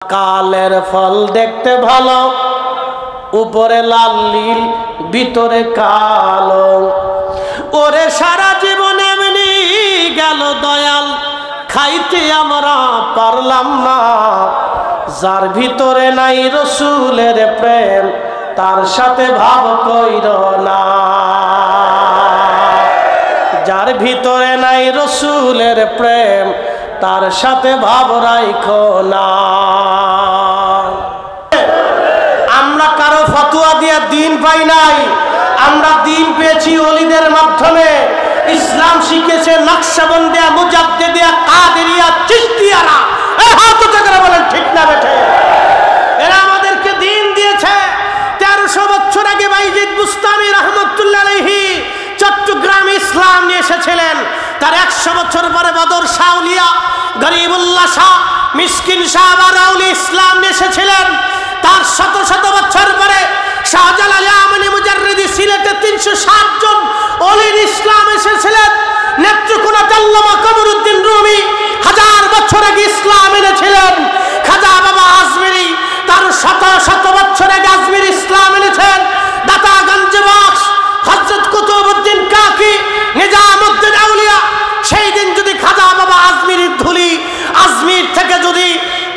কালের ফল দেখতে ভালো, উপরে লাল নীল ভিতরে কালো। ওরে সারা জীবন এমনি গেল দয়াল, খাইতে আমরা পারলাম না। যার ভিতরে নাই রসুলের প্রেম, তার সাথে ভাব কইর না। যার ভিতরে নাই রসুলের প্রেম, তার সাথে ভাব রাইখো না। আমরা কারো ফতোয়া দিয়ে দিন পাই নাই, আমরা দিন পেয়েছি ওলিদের মাধ্যমে। ইসলাম শিখেছে নকশবন্দিয়া, মুজাদ্দিদিয়া, কাদেরিয়া, চিশতিয়ারা। এই হাত উঁচু করে বলেন ঠিক না বেঠে? এরা আমাদেরকে দিন দিয়েছে। 1300 বছর আগে বাইজিদ বুস্তামি রহমতুল্লাহ আলাইহি চট্টগ্রামে ইসলাম নিয়ে এসেছিলেন। তার 100 বছর পরে বদর শাউলিয়া, গরিবুল্লাহ শাহ, মিসকিন শাহ বারাউলি ইসলাম নিয়ে এসেছিলেন। তার শত শত বছর পরে শাহজালাল ইয়ামানি মুজাররিদি সিলেটে 360 জন ওলির ইসলাম এসেছিলেন। নেত্রকোনাতে আল্লামা কমরউদ্দিন রুমি 1000 বছর আগে ইসলাম এনেছিলেন। খাজা বাবা আজমিরি তার শত শত বছর আগে আজমির ইসলাম এনেছেন। দাতাগঞ্জ বক্স হযরত কুতুবউদ্দিন কাকি, নিজামউদ্দিন আউলিয়া, সেই দিন যদি খাজা বাবা আজমিরির ধুলি আজমির থেকে যদি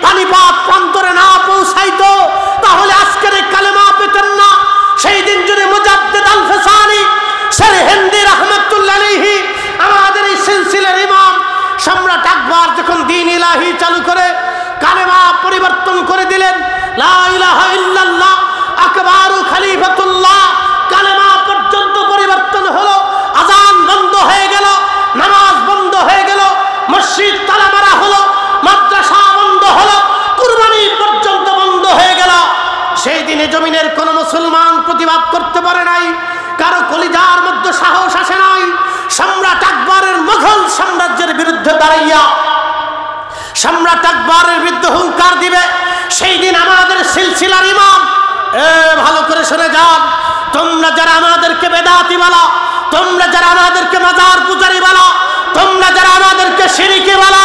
পানিপথ প্রান্তরে না পৌঁছাইতো, তাহলে আজকের এই কালেমা পেতেন না। সেই দিন যদি মুজাদ্দিদ আল ফিসানি সরহিন্দি রহমাতুল্লাহ আলাইহি, আমাদের এই সিলসিলার ইমাম সম্রাট আকবর যখন দ্বীন ইলাহি চালু করে কালেমা পরিবর্তন করে দিলেন, লা ইলাহা ইল্লাল্লাহ আকবারু খলিফাতুল্লাহ, কালেমা পর্যন্ত পরিবর্তন হলো। আযান বন্ধ হয়ে গেল, নামাজ বন্ধ হয়ে গেল, মসজিদ তালা মারা হলো, মাদ্রাসা বন্ধ হলো, কুরবানি পর্যন্ত বন্ধ হয়ে গেল। সেই দিনে জমিনের কোন মুসলমান প্রতিবাদ করতে পারে নাই, কারো কলিজার মধ্যে সাহস আসে নাই। সম্রাট আকবরের মুঘল সাম্রাজ্যের বিরুদ্ধে দাঁড়াইয়া সম্রাট আকবরের বিরুদ্ধে হুঙ্কার দিবে। সেই দিন আমাদের সিলসিলার ইমাম, ভালো করে শুনে যান, তোমরা যারা আমাদেরকে বেদাতি বলো, তোমরা যারা আমাদেরকে মাজার পূজারি বলো, তোমরা যারা আমাদেরকে শিরকি বলো,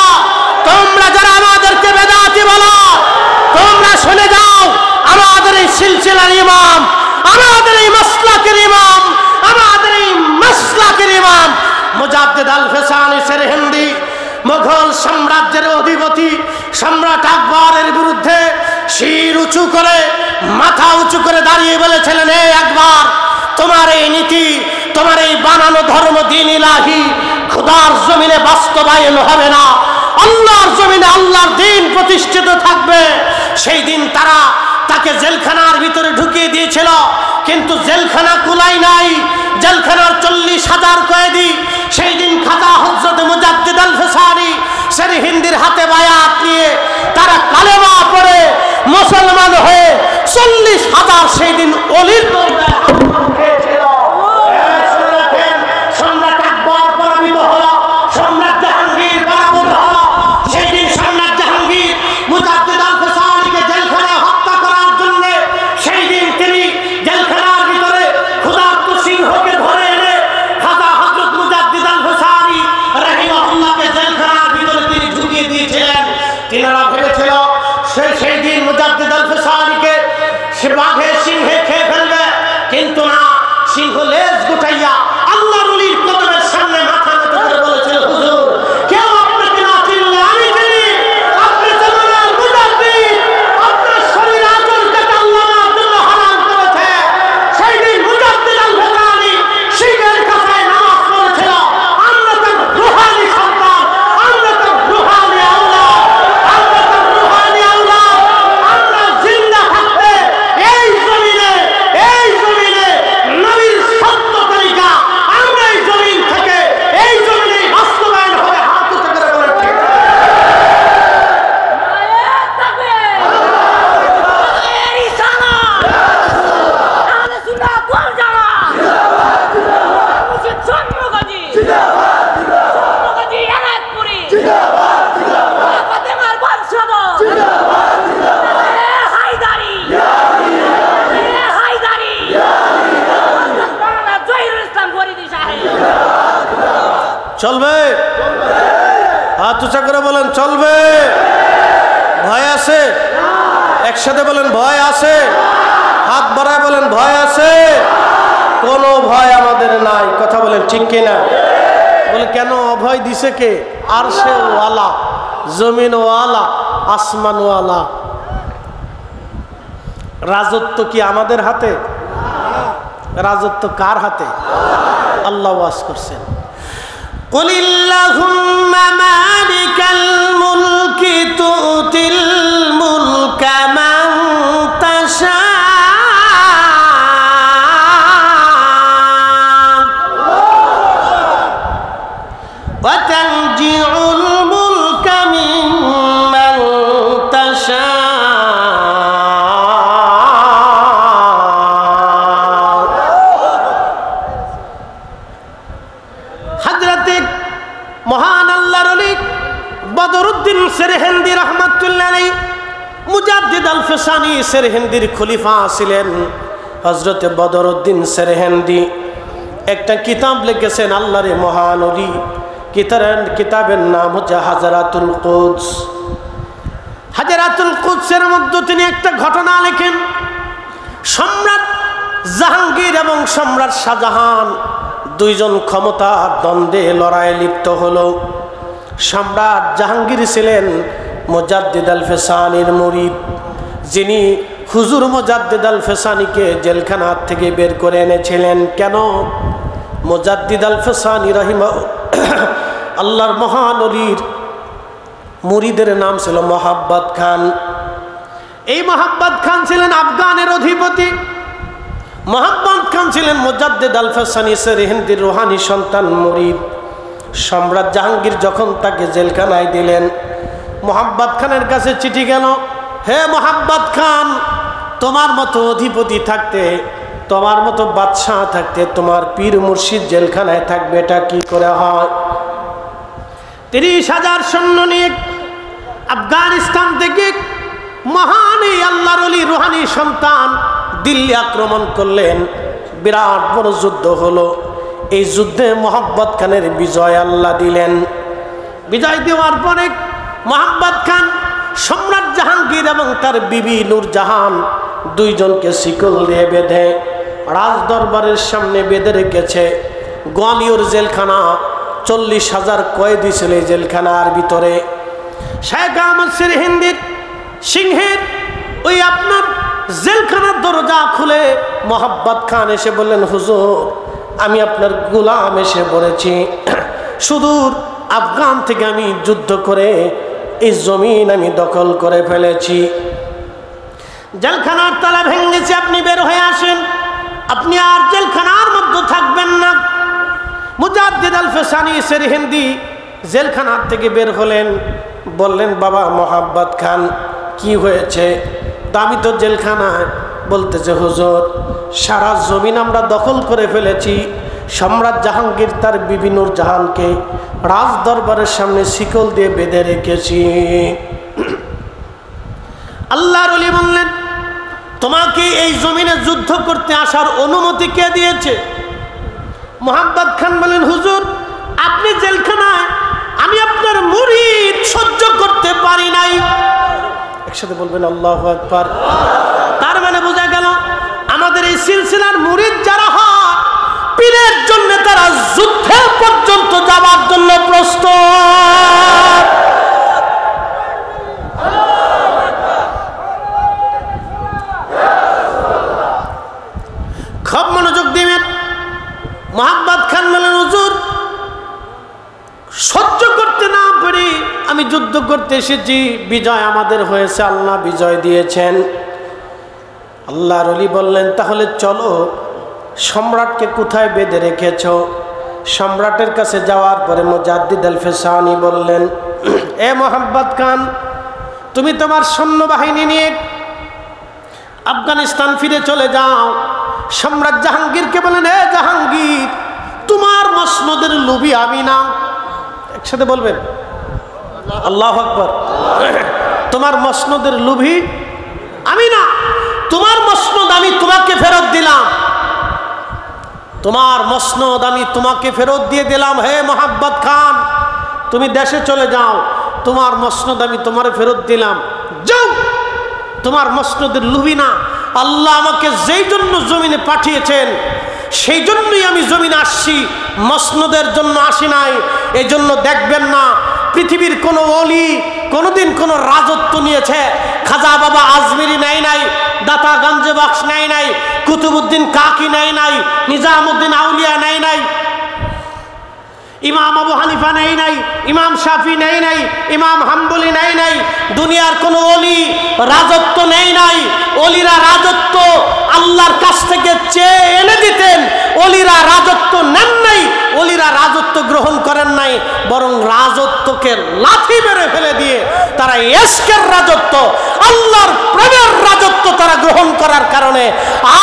তোমরা যারা আমাদেরকে বেদাতি বলো, তোমরা শুনে যাও, আমাদের এই সিলসিলার ইমাম, আমাদের এই মাসলাকের ইমাম, আমাদের এই মাসলাকের ইমাম মুজাদ্দিদ আল ফিসানি সরহিন্দি মুঘল সাম্রাজ্যের অধিপতি সম্রাট আকবরের বিরুদ্ধে শির উঁচু করে, মাথা উঁচু করে দাঁড়িয়ে বলেছিলেন, হে আকবর, তোমার এই নীতি, তোমার এই বানানো ধর্ম দ্বীন ইলাহি খোদার জমিনে বাস্তবায়ন হবে না। আল্লাহর জমিনে আল্লাহর দ্বীন প্রতিষ্ঠিত থাকবে। সেই দিন তারা তাকে জেলখানার ভিতরে ঢুকিয়ে দিয়েছিল, কিন্তু জেলখানা কুলাই নাই। জেলখানার 40,000 কয়েদি সেই দিন খাজা হযরত মুজাদ্দিদ আল ফিসানি সরহিন্দির হাতে বায়াত নিয়ে তারা কালেমা পড়ে মুসলমান হয়ে 40,000 সেই দিন ওলির দরবারে হয়েছিল। সম্রাট আকবর পরাজিত হলো, সম্রাট জাহাঙ্গীর পরাভূত হলো। সেই দিন সম্রাট জাহাঙ্গীর মুজাদ্দিদ আল ফিসানিকে জেলখানায় হত্যা করার জন্য সেই দিন তিনি জেলখানার ভিতরে ক্ষুধার্ত সিংহকে ধরে এনে খাজা হযরত মুজাদ্দিদ আল ফিসানি রাহিমাহুল্লাহকে জেলখানার ভিতরে তিনি ঢুকিয়ে দিয়েছিলেন। তিনারা ভেবেছিল সেই দিন মুজাদ্দিদ আল ফিসানিকে সে বাঘে সিংহে খেয়ে ফেলবে, কিন্তু না, সিংহ লেজ গুটাইয়া আল্লাহর ওলির কদমের সামনে মাথা নত করে বলেছিল, হুজুর, কেউ আপনাকে না চিনলে আমি চিনি, আপনি জমিনের মুজাদ্দিদ, আপনার শরীর আঁচল কেটে আল্লাহ আমার জন্য হারাম করেছে। সেই দিন মুজাদ্দিদ আল ফিসানি শিখের কাছে নামাজ পড়েছিল। আমরা তার রুহানি সন্তান, আমরা তার রুহানি আওলাদ, আমরা তার রুহানি আওলাদ। আমরা জিন্দা থাকতে এই জমিনে নবীর সত্য তরিকা আমরা এই জমিন থেকে এই জমিনে বাস্তবায়ন হবে। হাত উঁচু করে বলেন ঠিক। চলবে? হাত উঁচু করে বলেন চলবে। ভয় আছে? একসাথে বলেন ভয় আছে। হাত বাড়ায় বলেন ভয় আছে। কোনো ভয় আমাদের নাই, কথা বলেন ঠিক কিনা? বলে কেন? অভয় দিছে কে? আরশে ওয়ালা, জমিন ওয়ালা, আসমান ওয়ালা। রাজত্ব কি আমাদের হাতে? রাজত্ব কার হাতে? আল্লাহ ওয়াজ করছেন, কুলিল্লাহুম্মা মালিকাল মুলকি তুতিল মুলকা মান তাশা ওয়া তানজিউল মুলকা মিম্মান তাশা মহান আল্লাহর ওলি বদরুদ্দিন সেরহিন্দি রহমাতুল্লাহ আলাইহি মুজাদ্দিদ আল ফিসানি সেরহিন্দির খলিফা ছিলেন হযরত বদরুদ্দিন সেরহিন্দি। একটা কিতাব লিখেছেন আল্লাহর মহান ওলি, কিতাবের নাম হচ্ছে হাজারাতুল কুদস। হাজারাতুল কুদসের মধ্যে তিনি একটা ঘটনা লেখেন। সম্রাট জাহাঙ্গীর এবং সম্রাট শাহজাহান দুইজন ক্ষমতার দ্বন্দ্বে লড়াইয়ে লিপ্ত হলো। সম্রাট জাহাঙ্গীর ছিলেন মুজাদ্দিদ আল ফিসানির মুরিদ, যিনি হুজুর মুজাদ্দিদ আল ফিসানিকে জেলখানা থেকে বের করে এনেছিলেন। কেন? মুজাদ্দিদ আল ফিসানি রাহিমাহ আল্লাহর মহান ওলির মুরিদের নাম ছিল মোহাব্বত খান। এই মোহাব্বত খান ছিলেন আফগানের অধিপতি। মোহাম্মদ খান ছিলেন মুজাদ্দিদ আল ফিসানি সেরহিন্দির রুহানি সন্তান মুরিদ। সম্রাট জাহাঙ্গীর যখন তাকে জেলখানায় দিলেন, মোহাম্মদ খানের কাছে চিঠি গেল, হে মোহাম্মদ খান, তোমার মতো অধিপতি থাকতে, তোমার মতো বাদশাহ থাকতে তোমার পীর মুর্শিদ জেলখানায় থাকবে, এটা কি করে হয়? 30,000 সৈন্য নিয়ে আফগানিস্তান থেকে মহান এই আল্লাহর ওলি রুহানি সন্তান দিল্লি আক্রমণ করলেন। বিরাট বড় যুদ্ধ হলো। এই যুদ্ধে মোহাম্মদ খানের বিজয় আল্লাহ দিলেন। বিজয় দেওয়ার পরে মোহাম্মদ খান সম্রাট জাহাঙ্গীর এবং তার বিবি নূরজাহান দুইজনকে শিকল দিয়ে বেঁধে রাজ দরবারের সামনে বেঁধে রেখেছে। গোয়ালিয়র জেলখানা, 40,000 কয়েদি ছিল এই জেলখানার ভিতরে। শেখ আহমদ সেরহিন্দির সিংহের ওই আপনার জেলখানার দরজা খুলে মোহাম্মদ খান এসে বললেন, হুজুর, আমি আপনার গোলাম এসে পড়েছি। সুদূর আফগান থেকে আমি যুদ্ধ করে এই জমিন আমি দখল করে ফেলেছি। জেলখানার তালা ভেঙেছে, আপনি বের হয়ে আসেন। আপনি আর জেলখানার মধ্যে থাকবেন না। মুজাদ্দিদ আল ফিসানি সেরহিন্দি জেলখানার থেকে বের হলেন। বললেন, বাবা মোহাম্মদ খান, কি হয়েছে? আমি তো জেলখানায়। বলতেছে, হুজুর, সারা জমিন আমরা দখল করে ফেলেছি। সম্রাট জাহাঙ্গীর তার বিবি নূরজাহানকে রাজ দরবারের সামনে শিকল দিয়ে বেঁধে রেখেছি। আল্লাহর ওলি বললেন, তোমাকে এই জমিনে যুদ্ধ করতে আসার অনুমতি কে দিয়েছে? মোহাম্মদ খান বলেন, হুজুর, আপনি জেলখানায়, আমি আপনার মুরিদ, সহ্য করতে পারি নাই। একসাথে বলবেন আল্লাহু আকবার। তার মানে বোঝা গেল আমাদের এই সিলসিলার মুরিদ যারা হয়, পীরের জন্য তারা যুদ্ধে পর্যন্ত যাওয়ার জন্য প্রস্তুত। খুব মনোযোগ দিবেন। মোহাম্মদ খান বলেন, হুজুর, সহ্য করতে না পারি আমি যুদ্ধ করতে এসেছি। বিজয় আমাদের হয়েছে, আল্লাহ বিজয় দিয়েছেন। আল্লাহর ওলি বললেন, তাহলে চলো, সম্রাটকে কোথায় বেঁধে রেখেছ? সম্রাটের কাছে যাওয়ার পরে মুজাদ্দিদ আল ফিসানি বললেন, এ মোহাম্মদ খান, তুমি তোমার সৈন্যবাহিনী নিয়ে আফগানিস্তান ফিরে চলে যাও। সম্রাট জাহাঙ্গীরকে বলেন, এ জাহাঙ্গীর, তোমার মসনদের লোভী আমি না। একসাথে বলবেন আল্লাহু আকবার। তোমার মসনদের লোভী আমি না, তোমার মসনদ আমি তোমাকে ফেরত দিলাম। তোমার মসনদ আমি তোমাকে ফেরত দিয়ে দিলাম। হে মোহাম্মদ খান, তুমি দেশে চলে যাও, তোমার মসনদ আমি তোমার ফেরত দিলাম। যাও, তোমার মসনদের লুবি না। আল্লাহ আমাকে যেই জন্য জমিনে পাঠিয়েছেন সেই জন্যই আমি জমিনে আসছি, মসনদের জন্য আসি নাই। এই জন্য দেখবেন না পৃথিবীর কোনো ওলি কোনোদিন কোনো রাজত্ব নিয়েছে। খাজা বাবা আজমিরি নেয় নাই, দাতা গঞ্জে বক্স নেয় নাই, কুতুবুদ্দিন কাকি নেয় নাই, নিজামুদ্দিন আউলিয়া নেয় নাই, ইমাম আবু হানিফা নেই নাই, ইমাম শাফি নেই নাই, ইমাম হাম্বলি নেই নাই। দুনিয়ার কোনো ওলি রাজত্ব নেই নাই। ওলিরা রাজত্ব আল্লাহর কাছ থেকে চেয়ে এনে দিতেন, ওলিরা রাজত্ব নেন নাই, ওলিরা রাজত্ব গ্রহণ করেন নাই, বরং রাজত্বকে লাথি মেরে ফেলে দিয়ে তারা ইশকের রাজত্ব, আল্লাহর প্রেমের রাজত্ব তারা গ্রহণ করার কারণে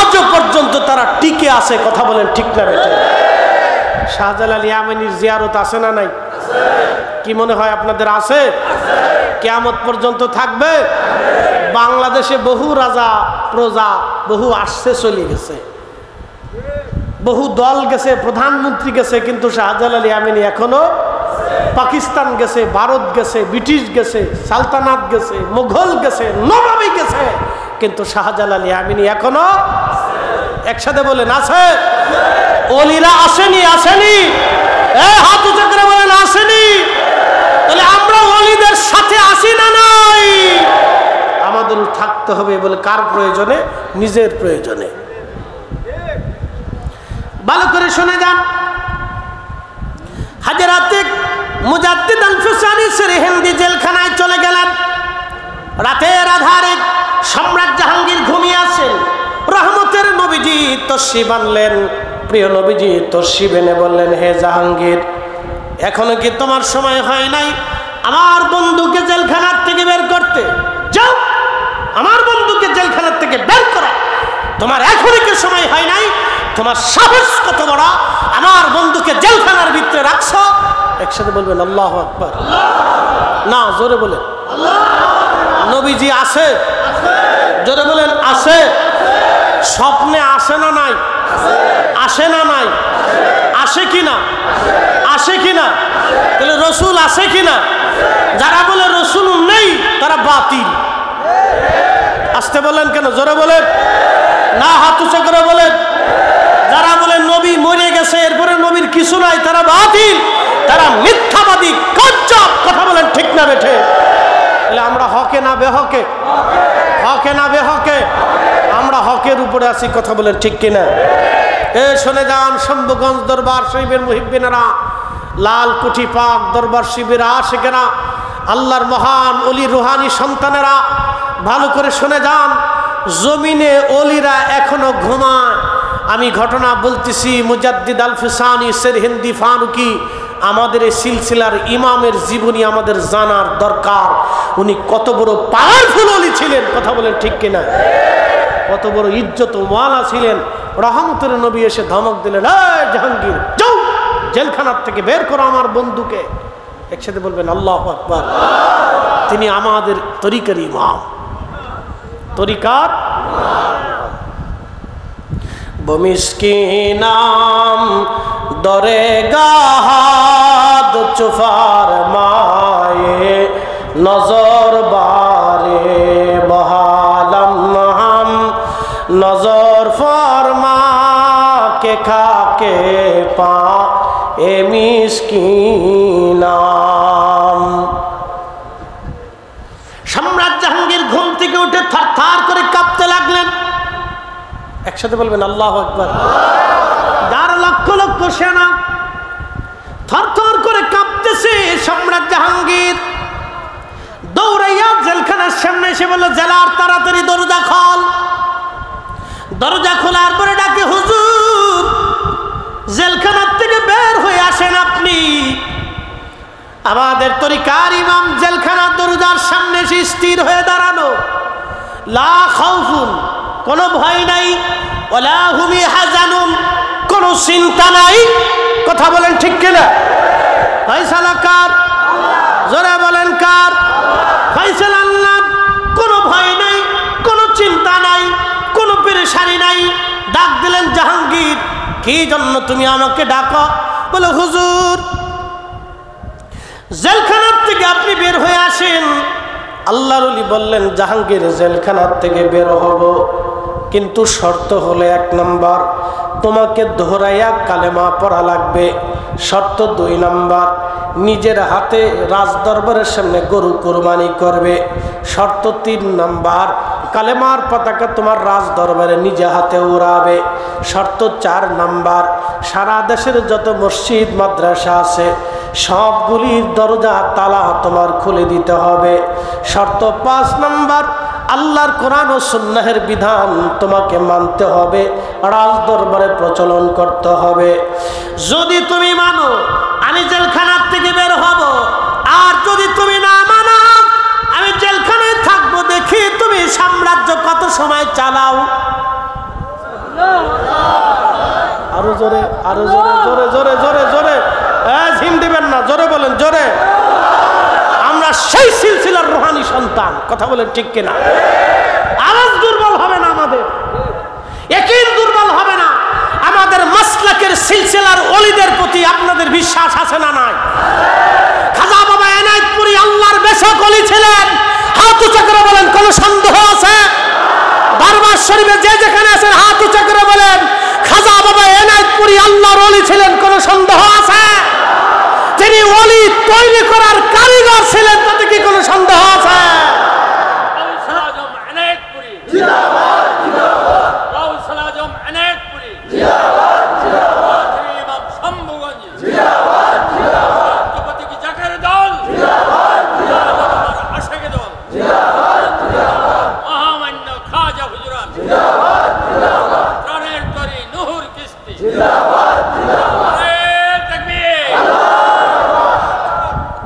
আজও পর্যন্ত তারা টিকে আছে। কথা বলেন ঠিক না বেঠে? শাহজালাল ইয়ামানির জিয়ারত আছে না নাই? কি মনে হয় আপনাদের আছে? কিয়ামত পর্যন্ত থাকবে? বাংলাদেশে বহু রাজা প্রজা বহু আসছে চলে গেছে, বহু দল গেছে, প্রধানমন্ত্রী গেছে, কিন্তু শাহজালাল ইয়ামানি এখনো পাকিস্তান গেছে, ভারত গেছে, ব্রিটিশ গেছে, সালতানাত গেছে, মুঘল গেছে, নবাবী গেছে, কিন্তু শাহজালাল ইয়ামানি এখনো একসাথে বলেন আছে। ওলিরা আসেনি? আসেনি? হাত উঁচু করে বলেন আসেনি। তাহলে আমরা ওলিদের সাথে আসি না নাই? আমাদের থাকতে হবে বলে কার প্রয়োজনে? নিজের প্রয়োজনে। ভালো করে শুনে যান। হাজরাতে মুজাদ্দিদ আল-ফিসানি সিরহিন্দি জেলখানায় চলে গেলেন। রাতের আধারে সম্রাট জাহাঙ্গীর ঘুমিয়ে আছেন। রহমতের নবীজি তশরি বানলেন। প্রিয় নবীজি তশরি বেনে বললেন, হে জাহাঙ্গীর, এখনো কি তোমার সময় হয় নাই আমার বন্ধুকে জেলখানার থেকে বের করতে? যাও, আমার বন্ধুকে জেলখানার থেকে বের করো। তোমার এখনো কি সময় হয় নাই? তোমার সাহস কত বড়, আমার বন্ধুকে জেলখানার ভিতরে রাখছো? একসাথে বলবেন আল্লাহু আকবার। না, জোরে বলেন। নবীজি আছে? জোরে বলেন আছে। স্বপ্নে আসে না নাই? আসে না নাই? আসে কিনা? আসে কিনা? তাহলে রসুল আসে কিনা? যারা বলে রসুল নেই তারা বাতিল। আসতে বলেন কেন? জোরে বলেন না, হাত উঁচু করে বলেন। যারা বলে নবী মরে গেছে এরপরে নবীর কিছু নাই তারা বাতিল, তারা মিথ্যাবাদী, কাজ্জাব। কথা বলেন ঠিক না বেঠে? তাহলে আমরা হকে না বেহকে? হকে না বেহকে? আমরা হকের উপরে আছি। কথা বলেন ঠিক কিনা? শুনে যান, শম্ভুগঞ্জ দরবার শরীফের মুহিব্বিনেরা, লালকুঠি পাক দরবার শিবির আশিকেরা, আল্লাহর মহান অলি রুহানি সন্তানেরা, ভালো করে শুনে যান। জমিনে অলিরা এখনো ঘুমায়। আমি ঘটনা বলতেছি, মুজাদ্দিদ আল-ফিসানি সিরহিন্দি ফারুকি, আমাদের এই সিলসিলার ইমামের জীবনী আমাদের জানার দরকার। উনি কত বড় পাওয়ারফুল অলি ছিলেন। কথা বলেন ঠিক কিনা? কত বড় ইজ্জত ওয়ালা ছিলেন। রহমতের নবী এসে ধমক দিলেন, এই জাহাঙ্গীর, যাও, জেলখানার থেকে বের করো আমার বন্ধুকে। একসাথে বলবেন আল্লাহু আকবার। তিনি আমাদের তরিকার ইমাম, তরিকার বমিস্কিনাম দরে গাহাদ চুফার মায়ে নজর বারে বহালাম হাম নজর ফরমা কে খাকে পা এ মিসকিনাম। সম্রাট জাহাঙ্গীর ঘুম থেকে উঠে থরথর করে কাঁপতে লাগলেন। একসাথে বলবেন আল্লাহু আকবার। যার লক্ষ লক্ষ সেনা থরথর করে কাঁপতেছে। সম্রাট জাহাঙ্গীর দৌড়াইয়া জেলখানার সামনে এসে বলল, জেলার তাড়াতাড়ি দরজা খোল। দরজা খোলার পরে ডাকে, হুজুর, জেলখানার থেকে বের হয়ে আসেন আপনি। আমাদের তরিকার ইমাম জেলখানার দরজার সামনে এসে স্থির হয়ে দাঁড়ানো। লা খাউফুন, কোনো ভয় নাই, ওয়ালা হুম ইয়াহজানুন, কোনো চিন্তা নাই। কথা বলেন ঠিক কিনা? ফয়সালা কার? জোরে বলেন কার? ফয়সালা আল্লাহ। কোনো ভয় নাই, কোনো চিন্তা নাই, কোনো পেরেশানি নাই। ডাক দিলেন, জাহাঙ্গীর, কি জন্য তুমি আমাকে ডাকো? বলে, হুজুর, জেলখানার থেকে আপনি বের হয়ে আসেন, আল্লাহর ওলি বললেন, জাহাঙ্গীর জেলখানার থেকে বের হব, কিন্তু শর্ত হলো 1 নাম্বার, তোমাকে দোহরাইয়া কালেমা পড়া লাগবে। শর্ত 2 নাম্বার, নিজের হাতে রাজদরবারের সামনে গরু কুরবানি করবে। শর্ত 3 নাম্বার, কালেমার পতাকা তোমার রাজদরবারে নিজে হাতে উড়াবে। শর্ত 4 নাম্বার, সারা দেশের যত মসজিদ মাদ্রাসা আছে সবগুলির দরজা তালা তোমার খুলে দিতে হবে। শর্ত 5 নাম্বার, আল্লাহর কোরআন ও সুন্নাহের বিধান তোমাকে মানতে হবে, রাজদরবারে প্রচলন করতে হবে। যদি তুমি মানো আমি জেলখানার থেকে বের হব, আর যদি তুমি না মানো আমি জেলখানায় থাকবো, দেখি তুমি সাম্রাজ্য কত সময় চালাও। আরো জোরে, আরো জোরে, জোরে জোরে জোরে জোরে, ঝিম দিবেন না, জোরে বলেন, জোরে। আমরা সেই সিলসিলার রুহানি সন্তান, কথা বলেন ঠিক কিনা? আওয়াজ দুর্বল হবে না, আমাদের ইয়াকিন দুর্বল হবে না। আমাদের মাসলাকের সিলসিলার ওলিদের প্রতি আপনাদের বিশ্বাস আছে না নাই? খাজা বাবা এনায়েতপুরী আল্লাহর বেশক ওলি ছিলেন, হাত উঁচু করে বলেন, কোন সন্দেহ আছে? দরবার শরীফে যে যেখানে আছেন হাত উঁচু করে বলেন, খাজা বাবা এনায়েতপুরী আল্লাহর ওলি ছিলেন, কোন সন্দেহ আছে? যিনি ওলি তৈরি করার কারিগর ছিলেন, তাতে কি কোনো সন্দেহ আছে?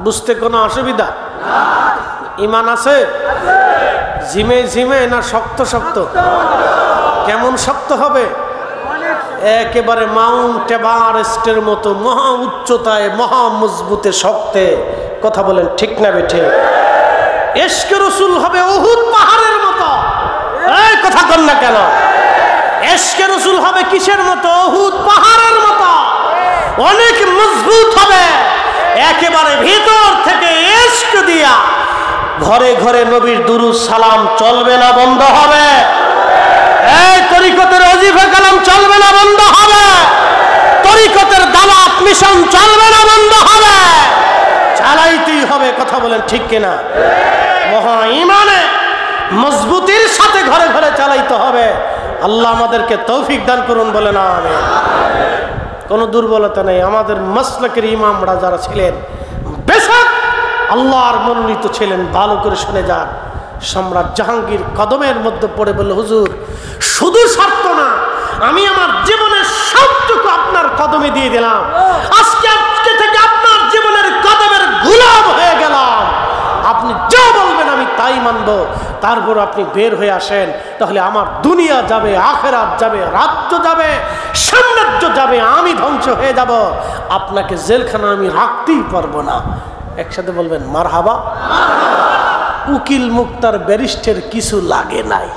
বুঝতে কোনো অসুবিধা? ইমান আছে? ঝিমে ঝিমে না শক্ত শক্ত? কেমন শক্ত হবে? একেবারে মাউন্ট এভারেস্টের মতো মহা উচ্চতায়, মহা মজবুতে শক্তে। কথা বলেন ঠিক না বেঠে? ইশকে রাসূল হবে উহুদ পাহাড়ের মতো। এই কথা বল না কেন? ইশকে রাসূল হবে কিসের মতো? উহুদ পাহাড়ের মতো। অনেক মজবুত হবে, একেবারে ভিতর থেকে ইশক দিয়া ঘরে ঘরে নবীর দুরূদ সালাম চলবে না, বন্ধ হবে? এই তরিকতের ওজিফা কালাম চলবে না, বন্ধ হবে? তরিকতের দাওয়াত মিশন চলবে না, বন্ধ হবে? চালাইতেই হবে। কথা বলেন ঠিক কিনা? মহা ঈমানে মজবুতির সাথে ঘরে ঘরে চালাইতে হবে। আল্লাহ আমাদেরকে তৌফিক দান করুন, বলে না আমিন। কোনো দুর্বলতা নেই। আমাদের মাসলাকের ইমামরা যারা ছিলেন বেশক আল্লাহর মনোনীত ছিলেন। ভালো করে শুনে যান। সম্রাট জাহাঙ্গীর কদমের মধ্যে পড়ে বলল, হুজুর শুধু শর্ত না, আমি আমার জীবনের সবটুকু আপনার কদমে দিয়ে দিলাম। আজকে থেকে আপনার জীবনের কদমের গোলাম হয়ে গেলাম। আপনি যা বলবেন আমি তাই মানব। তারপর আপনি বের হয়ে আসেন, তাহলে আমার দুনিয়া যাবে, আখিরাত যাবে, রাজ্য যাবে, সাম্রাজ্য যাবে, আমি ধ্বংস হয়ে যাব। আপনাকে জেলখানা আমি রাখতেই পারবো না। একসাথে বলবেন মারহাবা। উকিল মুক্তার ব্যারিস্টার কিছু লাগে নাই।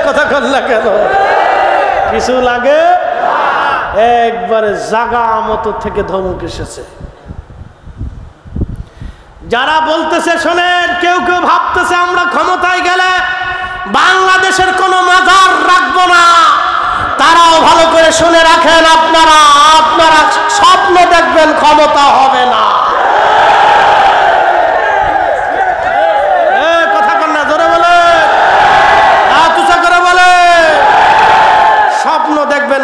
কথা বললা কেন? কিছু লাগে? একবারে জাগা মতো থেকে ধমক এসেছে। যারা বলতেছে শোনেন, কেউ কেউ ভাবতেছে আমরা ক্ষমতায় গেলে বাংলাদেশের কোনো মাজার রাখবো না। তারাও ভালো করে শুনে রাখেন, আপনারা স্বপ্ন দেখবেন ক্ষমতা হবে না। কথা কন না, জোরে বলে, তুচা করে বলে। স্বপ্ন দেখবেন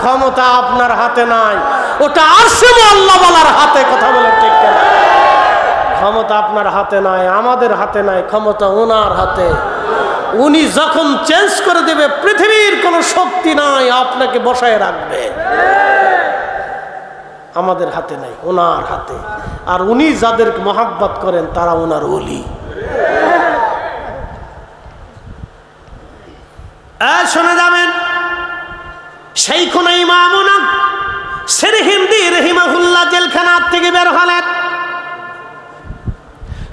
ক্ষমতা আপনার হাতে নাই, ওটা আরশে আল্লাহ ওয়ালার হাতে। কথা বলে ঠিক কেন? ক্ষমতা আপনার হাতে নাই, আমাদের হাতে নাই, ক্ষমতা ওনার হাতে। উনি যখন চেঞ্জ করে দেবে, পৃথিবীর কোনো শক্তি নাই আপনাকে বসায় রাখবে। আমাদের হাতে নাই, ওনার হাতে। আর উনি যাদের মহাব্বত করেন তারা ওনার ওলি। শুনে যাবেন, শাইখুনা ইমামুনা সিরহিন্দি রাহিমাহুল্লাহ জেলখানা থেকে বের হলেন।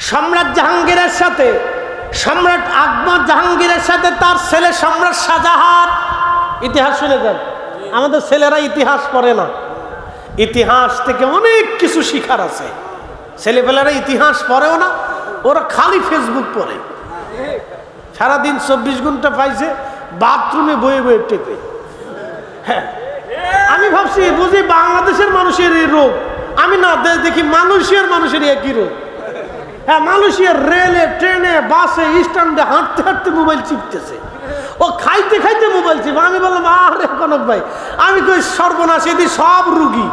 সম্রাট জাহাঙ্গীরের সাথে, সম্রাট আকবর জাহাঙ্গীরের সাথে তার ছেলে সম্রাট শাহজাহান। ইতিহাস শুনে যান। আমাদের ছেলেরা ইতিহাস পড়ে না। ইতিহাস থেকে অনেক কিছু শিখার আছে। ছেলেপেলেরা ইতিহাস পড়েও না, ওরা খালি ফেসবুক পড়ে। সারাদিন 24 ঘন্টা পাইছে বাথরুমে বয়ে বয়ে টেপে। হ্যাঁ, আমি ভাবছি বুঝি বাংলাদেশের মানুষের এই রোগ, আমি না দেখি মালয়েশিয়ার মানুষের একই রোগ। হ্যাঁ, মালয়েশিয়ার রেলে, ট্রেনে, বাসে, স্ট্যান্ডে হাঁটতে হাঁটতে মোবাইল চিপতেছে, ও খাইতে খাইতে মোবাইল চিপে। আমি বললাম আরে কনক ভাই, আমি কই সর্বনাশ, এদি সব রুগী,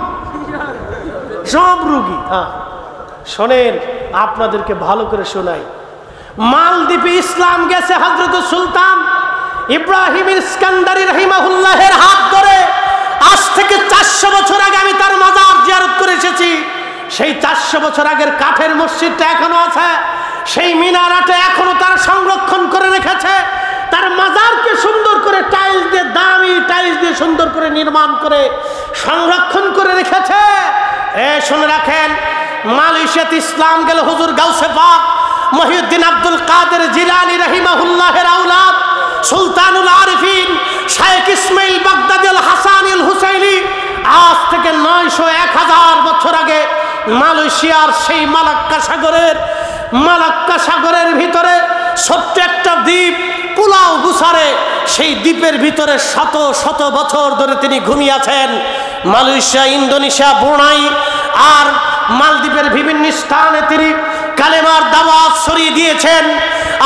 সব রুগী। হ্যাঁ শোনেন, আপনাদেরকে ভালো করে শোনাই। মালদ্বীপে ইসলাম গেছে হযরত সুলতান ইব্রাহিম ইস্কান্দারি রাহিমাহুল্লাহের হাত ধরে। আজ থেকে 400 বছর আগে আমি তার মাজার জিয়ারত করে এসেছি। সেই 400 বছর আগের কাঠের মসজিদটা এখনো আছে, সেই মিনারাটা এখনো তারা সংরক্ষণ করে রেখেছে। তার মাজারকে সুন্দর করে টাইলস দিয়ে, দামি টাইলস দিয়ে সুন্দর করে নির্মাণ করে সংরক্ষণ করে রেখেছে। শুনে রাখেন, মালয়েশিয়াতে ইসলাম গেল হুজুর গাউসে পাক মহিউদ্দিন আব্দুল কাদের জিলানী রাহিমাহুল্লাহের আওলাদ সুলতানুল আরিফিন শাইখ ইসমাইল বাগদাদি আল হাসানি আল হুসাইনি। আজ থেকে 900-1000 বছর আগে মালয়েশিয়ার সেই মালাক্কা সাগরের ভিতরে ছোট্ট একটা দ্বীপ পুলাও গুসারে, সেই দ্বীপের ভিতরে শত শত বছর ধরে তিনি ঘুমিয়েছেন। মালয়েশিয়া, ইন্দোনেশিয়া, ব্রুনাই আর মালদ্বীপের বিভিন্ন স্থানে তিনি কালেমার দাওয়াত ছড়িয়ে দিয়েছেন।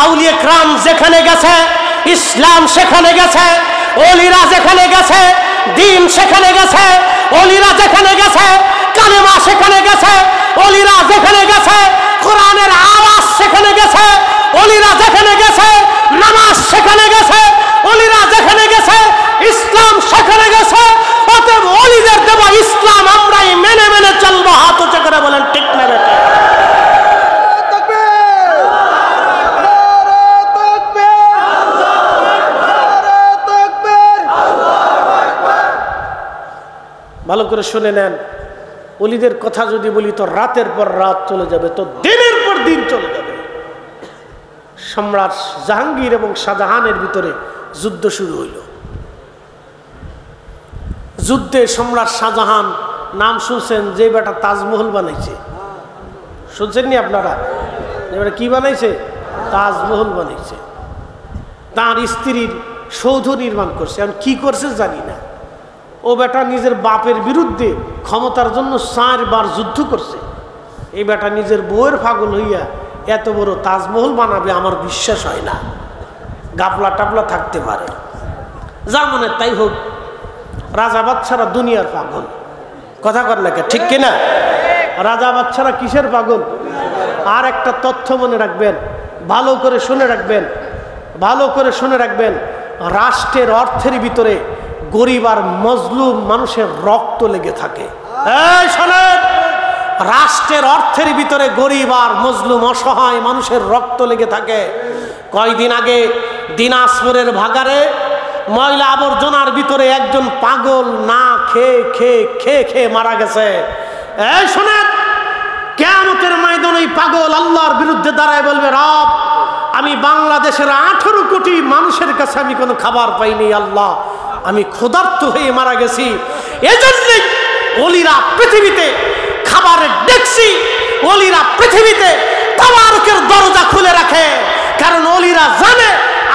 আউলিয়া کرام যেখানে গেছে ইসলাম সেখানে গেছে, ওলিরা যেখানে গেছে দ্বীন সেখানে গেছে, ওলিরা যেখানে গেছে কালেমা সেখানে গেছে, ওলিরা যেখানে গেছে কোরআনের আওয়াজ সেখানে গেছে, ওলিরা যেখানে গেছে নামাজ সেখানে গেছে, ওলিরা যেখানে গেছে ইসলাম সেখানে গেছে। অতএব ওলিদের দেওয়া ইসলাম আমরাই মেনে মেনে চলবো। হাত উঁচু করে বলেন ঠিক না বেটা? ভালো করে শুনে নেন, ওলিদের কথা যদি বলি তো রাতের পর রাত চলে যাবে, তো দিনের পর দিন চলে যাবে। সম্রাট জাহাঙ্গীর এবং শাহজাহানের ভিতরে যুদ্ধ শুরু হইল। যুদ্ধে সম্রাট শাহজাহান, নাম শুনছেন, যে বেটা তাজমহল বানাইছে, শুনছেন নি আপনারা? যে বেটা কি বানাইছে? তাজমহল বানাইছে। তার স্ত্রীর সৌধ নির্মাণ করছে। এখন কি করছে জানি না। ও বেটা নিজের বাপের বিরুদ্ধে ক্ষমতার জন্য 4 বার যুদ্ধ করছে। এই বেটা নিজের বউয়ের পাগল হইয়া এত বড় তাজমহল বানাবে আমার বিশ্বাস হয় না। গাপলা টাপলা থাকতে পারে, যা মনে তাই হোক। রাজা বাচ্চারা দুনিয়ার পাগল, কথা কর না, ঠিক কিনা? রাজা বাচ্চারা কিসের পাগল? আর একটা তথ্য মনে রাখবেন, ভালো করে শুনে রাখবেন, ভালো করে শুনে রাখবেন। রাষ্ট্রের অর্থের ভিতরে গরিব আর মজলুম মানুষের রক্ত লেগে থাকে। এই শোনেন, রাষ্ট্রের অর্থের ভিতরে গরিব আর মজলুম অসহায় মানুষের রক্ত লেগে থাকে। কয়দিন আগে দিনাজপুরের ভাগাড়ে ময়লা আবর্জনার ভিতরে একজন পাগল না খেয়ে খেয়ে খেয়ে খেয়ে মারা গেছে। এই শোনেন, কিয়ামতের ময়দানে ওই পাগল আল্লাহর বিরুদ্ধে দাঁড়ায় বলবে, রব, আমি বাংলাদেশের 18 কোটি মানুষের কাছে আমি কোনো খাবার পাইনি, আল্লাহ আমি ক্ষুধার্ত হয়ে মারা গেছি। এজন্যই ওলিরা পৃথিবীতে খাবারের ডেকছি, ওলিরা পৃথিবীতে তাবারকের দরজা খুলে রাখে। কারণ ওলিরা জানে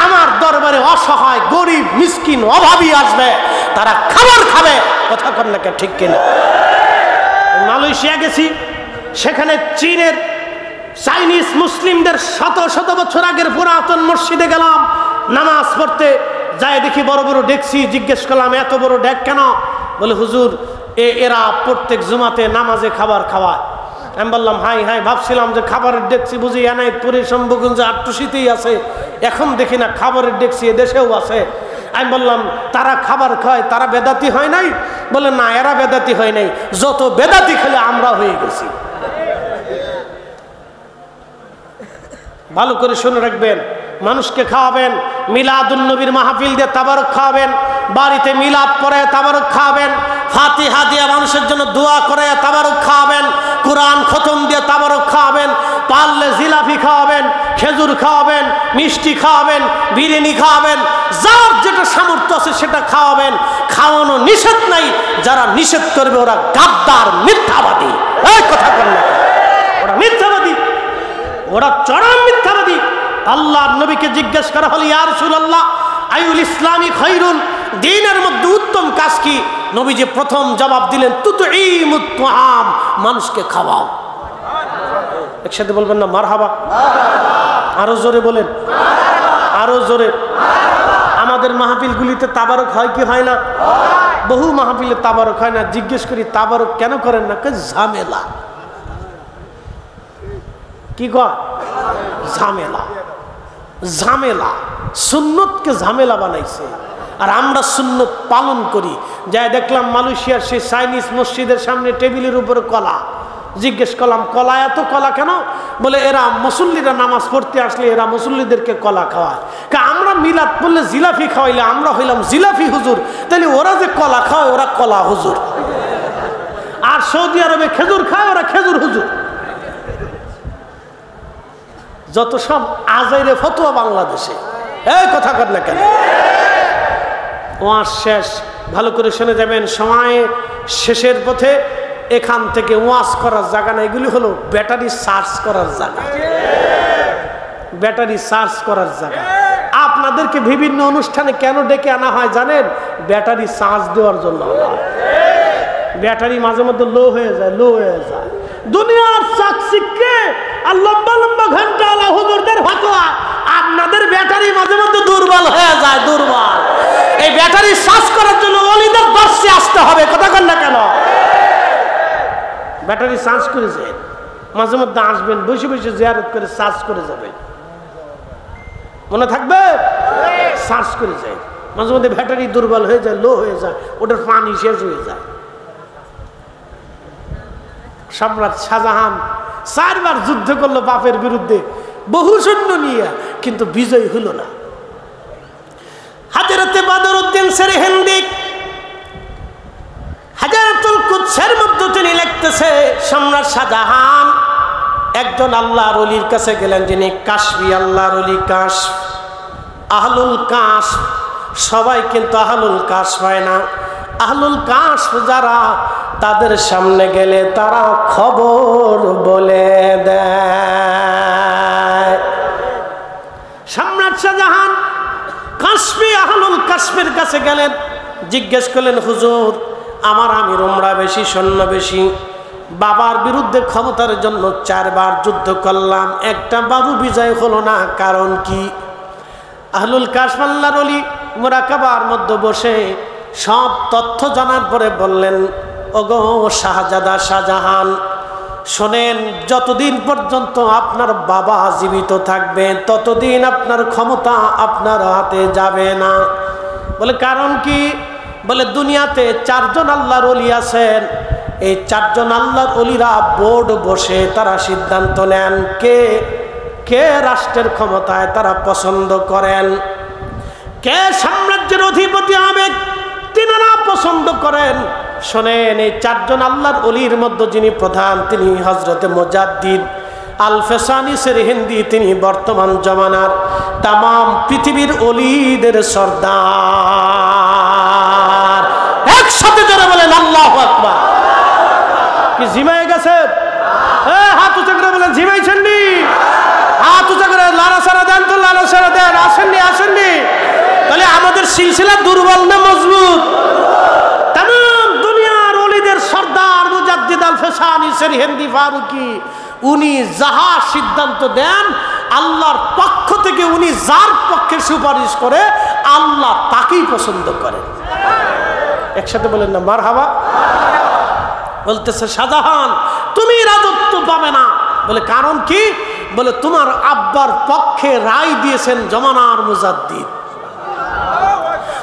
আমার দরবারে অসহায় গরিব মিসকিন অভাবী আসবে, তারা খাবার খাবে। কথা কর না, ঠিক কিনা? মালয়েশিয়া গেছি, সেখানে চীনের চাইনিজ মুসলিমদের শত শত বছর আগের পুরাতন মসজিদে গেলাম নামাজ পড়তে। যাই দেখি বড় বড় ডেকছি। জিজ্ঞেস করলাম এত বড় ডেক কেন? বলে হুজুর এরা প্রত্যেক জুমাতে নামাজে খাবার খাওয়ায়। আমি বললাম হাই হাই, ভাবছিলাম যে খাবারের ডেকছি বুঝি এনায়েতপুরে শম্ভুগঞ্জে আটটুসিতেই আছে, এখন দেখি না খাবারের ডেকছি এদেশেও আছে। আমি বললাম তারা খাবার খায়, তারা বেদাতি হয় নাই? বলে না, এরা বেদাতি হয় নাই, যত বেদাতি খেলে আমরা হয়ে গেছি। ভালো করে শুনে রাখবেন, মানুষকে খাওয়াবেন, মিলাদুন নবীর মাহফিল দিয়ে তাবারক খাওয়াবেন, বাড়িতে মিলাদ পড়ে তাবারক খাওয়াবেন, ফাতিহা দিয়ে মানুষের জন্য দোয়া করে তাবারক খাওয়াবেন, কোরআন খতম দিয়ে তাবারক খাওয়াবেন, পারলে জিলাপি খাওয়াবেন, খেজুর খাওয়াবেন, মিষ্টি খাওয়াবেন, বিরিয়ানি খাওয়াবেন, যার যেটা সামর্থ্য আছে সেটা খাওয়াবেন। খাওয়ানো নিষেধ নাই, যারা নিষেধ করবে ওরা গাদ্দার মিথ্যাবাদী। এই কথা বলেন না, ওরা মিথ্যাবাদী, ওরা চরম মিথ্যাবাদী। আল্লাহর নবীকে জিজ্ঞেস করা হলো, ইয়া রাসূলুল্লাহ আইউল ইসলামি খায়রুন, দ্বীনের মধ্যে উত্তম কাজ কি? নবীজি প্রথম জবাব দিলেন, তুতঈমুত তুআম, মানুষকে খাওয়াও। একসাথে বলবেন না মারহাবা? আরো জোরে বলেন, আরো জোরে। আমাদের মাহফিলগুলিতে তাবারক হয় কি হয় না? বহু মাহফিলে তাবারক হয় না। জিজ্ঞেস করি তাবারক কেন করেন না? ঝামেলা। কি কয়? ঝামেলা। ঝামেলা, সুন্নতকে ঝামেলা বানাইছে। আর আমরা সুন্নত পালন করি। যাই দেখলাম মালয়েশিয়ার সেই চাইনিজ মসজিদের সামনে টেবিলের উপরে কলা। জিজ্ঞেস করলাম, কলা এত কলা কেন? বলে এরা মুসল্লিরা নামাজ পড়তে আসলে এরা মুসল্লিদেরকে কলা খাওয়ায়। আমরা মিলাদ পড়লে জিলাপি খাওয়াইলে আমরা হইলাম জিলাপি হুজুর, তাহলে ওরা যে কলা খাওয়ায় ওরা কলা হুজুর। আর সৌদি আরবে খেজুর খায়, ওরা খেজুর হুজুর। যত সব আজাইরে ফতোয়া বাংলাদেশে। এই কথা কর না কেন? ওয়াজ শেষ, ভালো করে শুনে যাবেন। সময় শেষের পথে এখান থেকে ওয়াজ করার জায়গা না, এগুলি হলো ব্যাটারি চার্জ করার জায়গা। ব্যাটারি চার্জ করার জায়গা। আপনাদেরকে বিভিন্ন অনুষ্ঠানে কেন ডেকে আনা হয় জানেন? ব্যাটারি চার্জ দেওয়ার জন্য। ব্যাটারি মাঝে মধ্যে লো হয়ে যায়, লো হয়ে যায়। দুনিয়ার চাকচিক্যে আর লম্বা লম্বা ঘন্টা আলা হুজুরদের ফতোয়া, আপনাদের ব্যাটারি মাঝে মধ্যে দুর্বল হয়ে যায়, দুর্বল। এই ব্যাটারি চার্জ করার জন্য ওলিদের দর্শে আসতে হবে। কথা কন না কেন? ব্যাটারি চার্জ করে যায়, মাঝে মধ্যে আসবেন, বসে বসে জিয়ারত করে চার্জ করে যাবেন। মনে থাকবে? চার্জ করে যায়। মাঝে মধ্যে ব্যাটারি দুর্বল হয়ে যায়, লো হয়ে যায়, ওটার পানি শেষ হয়ে যায়। সম্রাট শাহজাহান 4 বার যুদ্ধ করলো বাপের বিরুদ্ধে, বহু সৈন্য নিয়ে, কিন্তু বিজয় হলো না। হাজরতে বদরউদ্দিন সেরহিন্দি হাজারাতুল কুদসের মধ্যে তিনি লিখতেছে, সম্রাট শাহজাহান একজন আল্লাহর ওলির কাছে গেলেন, যিনি কাশফি আল্লাহর ওলি। কাশ, আহলুল কাশ সবাই কিন্তু আহলুল কাশ হয় না। আহলুল কাশ যারা, তাদের সামনে গেলে তারা খবর বলে দেয়। সম্রাট শাহজাহান কাশফি আহলুল কাশফের কাছে গেলেন, জিজ্ঞেস করলেন, হুজুর আমার আমির উমরা বেশি, সৈন্য বেশি, বাবার বিরুদ্ধে ক্ষমতার জন্য 4 বার যুদ্ধ করলাম, একটা বারু বিজয় হলো না, কারণ কি? আহলুল কাশফ আল্লাহর ওলি মুরাকাবার মধ্যে বসে সব তথ্য জানার পরে বললেন, ওগো শাহজাদা শাহজাহান, শোনেন, যতদিন পর্যন্ত আপনার বাবা জীবিত থাকবে ততদিন আপনার ক্ষমতা আপনার হাতে যাবে না। বলে কারণ কি? বলে দুনিয়াতে 4 জন আল্লাহর ওলি আছেন, এই 4 জন আল্লাহর ওলিরা বোর্ড বসে তারা সিদ্ধান্ত নেন কে কে রাষ্ট্রের ক্ষমতায় তারা পছন্দ করেন, কে সাম্রাজ্যের অধিপতি হবে তিনারা পছন্দ করেন। শোনেন, এই 4 জন আল্লাহর ওলির মধ্যে যিনি প্রধান, তিনি হযরতে মুজাদ্দিদ আল ফেসানি সেরহিন্দি। তিনি বর্তমান জমানার তামাম পৃথিবীর ওলিদের সর্দার। একসাথে যারা বলেন আল্লাহু আকবার। কি জিমায়ে গেছে? হাত উঁচু করে বলেন, জিমাইছেন নি? হাত উঁচু করে লাড়াছাড়া দেন তো, লাড়াছাড়া দেন। আসেননি, আসেননি? তাহলে আমাদের সিলসিলা দুর্বল না মজবুত? তামাম দুনিয়ার ওলিদের সর্দার মুজাদ্দিদ আল ফেসানি সেরহিন্দি ফারুকি, উনি যাহা সিদ্ধান্ত দেন আল্লাহর পক্ষ থেকে, উনি যার পক্ষে সুপারিশ করে আল্লাহ তাকেই পছন্দ করেন। একসাথে বলেন না মারহাবা। বলতেছে, শাহজাহান তুমি রাজত্ব পাবে না। বলে কারণ কি? বলে তোমার আব্বার পক্ষে রায় দিয়েছেন জমানার মুজাদ্দিদ।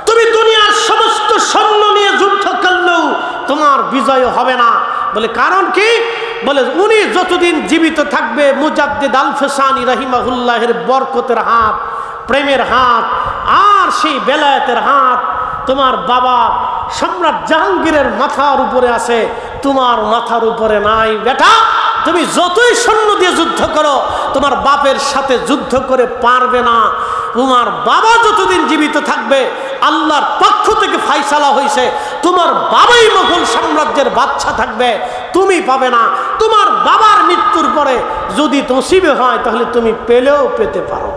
তুমি দুনিয়ার সমস্ত সৈন্য নিয়ে যুদ্ধ করলেও তোমার বিজয় হবে না। বলে কারণ কি? বলে উনি যতদিন জীবিত থাকবে, মুজাদ্দিদ আল ফেসানি রাহিমাহুল্লাহের বরকতের হাত, প্রেমের হাত, আর সেই বেলায়েতের হাত তোমার বাবা সম্রাট জাহাঙ্গীরের মাথার উপরে আছে, তোমার মাথার উপরে নাই। বেটা, তুমি যতই সৈন্য দিয়ে যুদ্ধ করো, তোমার বাপের সাথে যুদ্ধ করে পারবে না। তোমার বাবা যতদিন জীবিত থাকবে, আল্লাহর পক্ষ থেকে ফাইসালা হয়েছে তোমার বাবাই মুঘল সাম্রাজ্যের বাদশা থাকবে, তুমি পাবে না। তোমার বাবার মৃত্যুর পরে যদি নসিবে হয় তাহলে তুমি পেলেও পেতে পারো।